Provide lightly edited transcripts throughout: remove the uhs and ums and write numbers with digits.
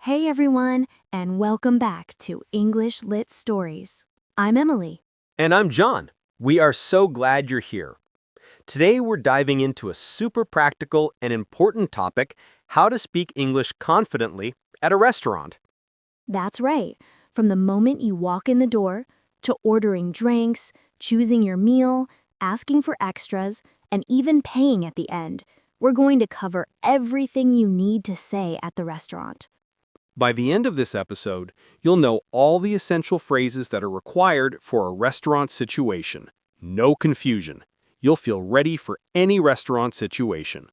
Hey everyone, and welcome back to English Lit Stories. I'm Emily. And I'm John. We are so glad you're here. Today we're diving into a super practical and important topic, how to speak English confidently at a restaurant. That's right. From the moment you walk in the door, to ordering drinks, choosing your meal, asking for extras, and even paying at the end, we're going to cover everything you need to say at the restaurant. By the end of this episode, you'll know all the essential phrases that are required for a restaurant situation. No confusion. You'll feel ready for any restaurant situation.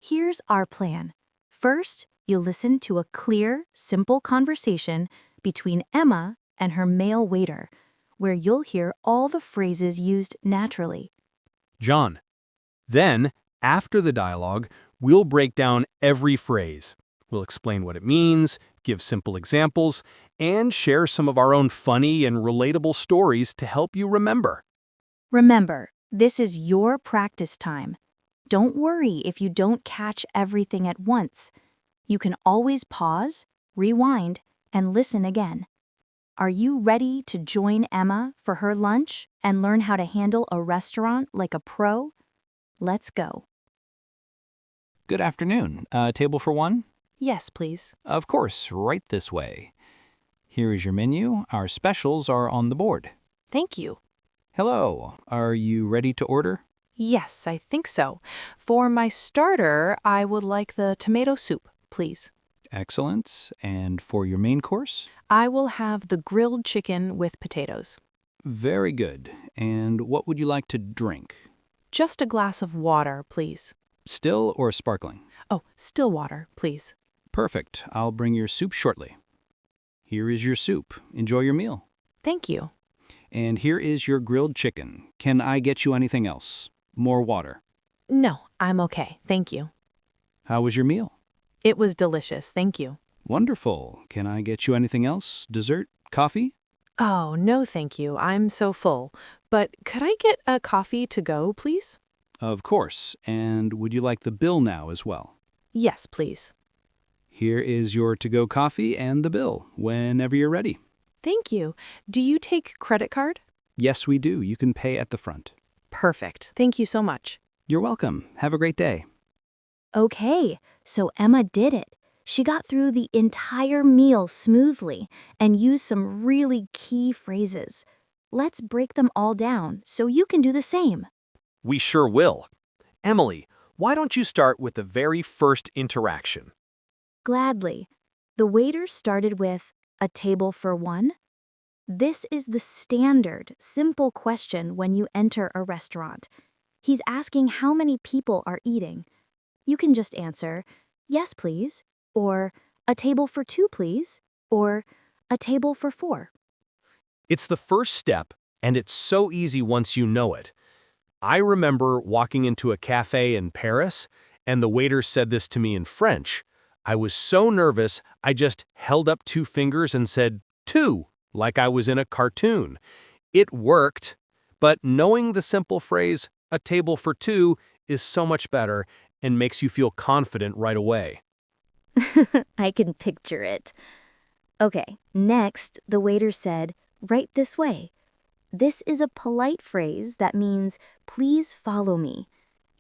Here's our plan. First, you'll listen to a clear, simple conversation between Emma and her male waiter, where you'll hear all the phrases used naturally. John. Then, after the dialogue, we'll break down every phrase. We'll explain what it means, give simple examples, and share some of our own funny and relatable stories to help you remember. Remember, this is your practice time. Don't worry if you don't catch everything at once. You can always pause, rewind, and listen again. Are you ready to join Emma for her lunch and learn how to handle a restaurant like a pro? Let's go. Good afternoon. Table for one? Yes, please. Of course, right this way. Here is your menu. Our specials are on the board. Thank you. Hello. Are you ready to order? Yes, I think so. For my starter, I would like the tomato soup, please. Excellent. And for your main course? I will have the grilled chicken with potatoes. Very good. And what would you like to drink? Just a glass of water, please. Still or sparkling? Oh, still water, please. Perfect. I'll bring your soup shortly. Here is your soup. Enjoy your meal. Thank you. And here is your grilled chicken. Can I get you anything else? More water. No, I'm okay. Thank you. How was your meal? It was delicious. Thank you. Wonderful. Can I get you anything else? Dessert? Coffee? Oh, no, thank you. I'm so full. But could I get a coffee to go, please? Of course. And would you like the bill now as well? Yes, please. Here is your to-go coffee and the bill, whenever you're ready. Thank you. Do you take credit card? Yes, we do. You can pay at the front. Perfect. Thank you so much. You're welcome. Have a great day. Okay, so Emma did it. She got through the entire meal smoothly and used some really key phrases. Let's break them all down so you can do the same. We sure will. Emily, why don't you start with the very first interaction? Gladly. The waiter started with, "A table for one?" This is the standard, simple question when you enter a restaurant. He's asking how many people are eating. You can just answer, "Yes, please," or "A table for two, please," or "A table for four." It's the first step, and it's so easy once you know it. I remember walking into a cafe in Paris, and the waiter said this to me in French. I was so nervous, I just held up two fingers and said, "Two," like I was in a cartoon. It worked, but knowing the simple phrase, "a table for two," is so much better and makes you feel confident right away. I can picture it. Okay, next, the waiter said, "Right this way." This is a polite phrase that means, "Please follow me."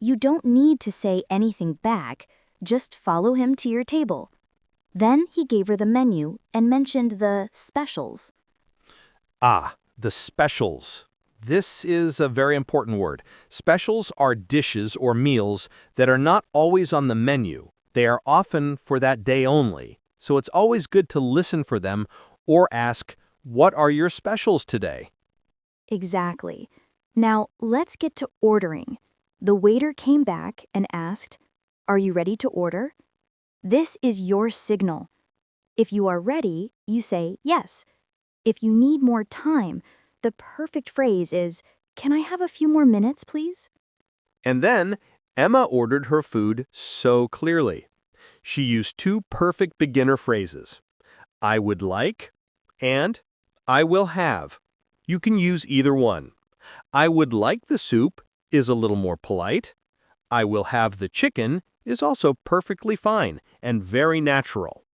You don't need to say anything back, just follow him to your table. Then he gave her the menu and mentioned the specials. Ah, the specials. This is a very important word. Specials are dishes or meals that are not always on the menu. They are often for that day only. So it's always good to listen for them or ask, "What are your specials today?" Exactly. Now, let's get to ordering. The waiter came back and asked, "Are you ready to order?" This is your signal. If you are ready, you say yes. If you need more time, the perfect phrase is, "Can I have a few more minutes, please?" And then Emma ordered her food so clearly. She used two perfect beginner phrases. I would like and I will have. You can use either one. I would like the soup is a little more polite. I will have the chicken is also perfectly fine and very natural.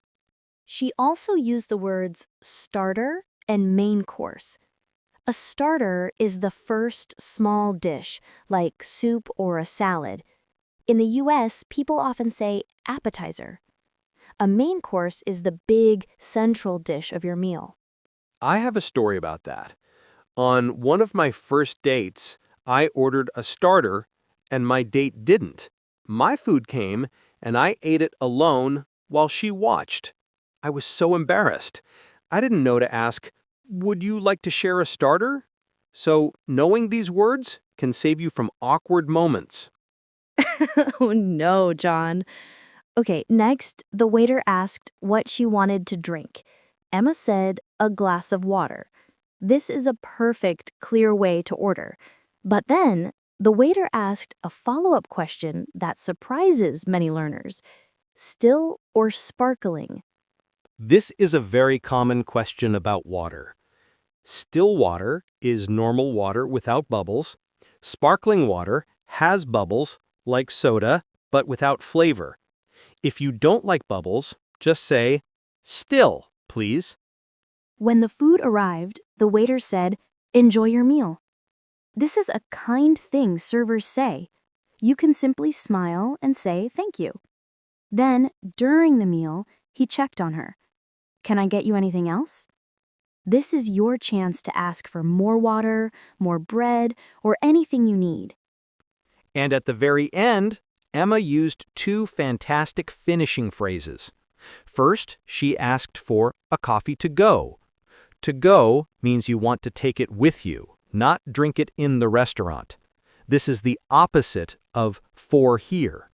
She also used the words starter and main course. A starter is the first small dish, like soup or a salad. In the US, people often say appetizer. A main course is the big, central dish of your meal. I have a story about that. On one of my first dates, I ordered a starter, and my date didn't. My food came, and I ate it alone while she watched. I was so embarrassed. I didn't know to ask, "Would you like to share a starter?" So, knowing these words can save you from awkward moments. Oh no, John. Okay, next, the waiter asked what she wanted to drink. Emma said a glass of water. This is a perfect, clear way to order. But then, the waiter asked a follow-up question that surprises many learners. Still or sparkling? This is a very common question about water. Still water is normal water without bubbles. Sparkling water has bubbles, like soda, but without flavor. If you don't like bubbles, just say, "Still, please." When the food arrived, the waiter said, "Enjoy your meal." This is a kind thing servers say. You can simply smile and say thank you. Then, during the meal, he checked on her. "Can I get you anything else?" This is your chance to ask for more water, more bread, or anything you need. And at the very end, Emma used two fantastic finishing phrases. First, she asked for a coffee to go. To go means you want to take it with you, not drink it in the restaurant. This is the opposite of for here.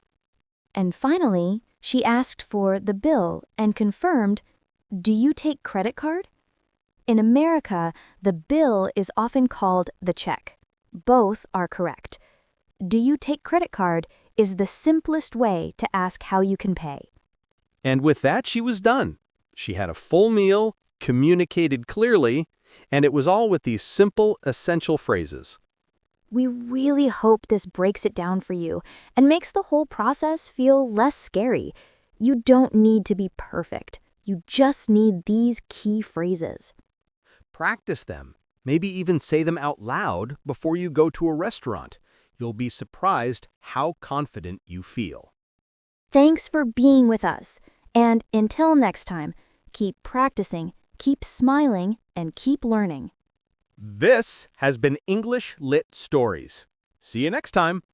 And finally, she asked for the bill and confirmed, "Do you take credit card?" In America, the bill is often called the check. Both are correct. "Do you take credit card?" is the simplest way to ask how you can pay. And with that, she was done. She had a full meal, communicated clearly, and it was all with these simple, essential phrases. We really hope this breaks it down for you and makes the whole process feel less scary. You don't need to be perfect. You just need these key phrases. Practice them. Maybe even say them out loud before you go to a restaurant. You'll be surprised how confident you feel. Thanks for being with us. And until next time, keep practicing, keep smiling, and keep learning. This has been English Lit Stories. See you next time.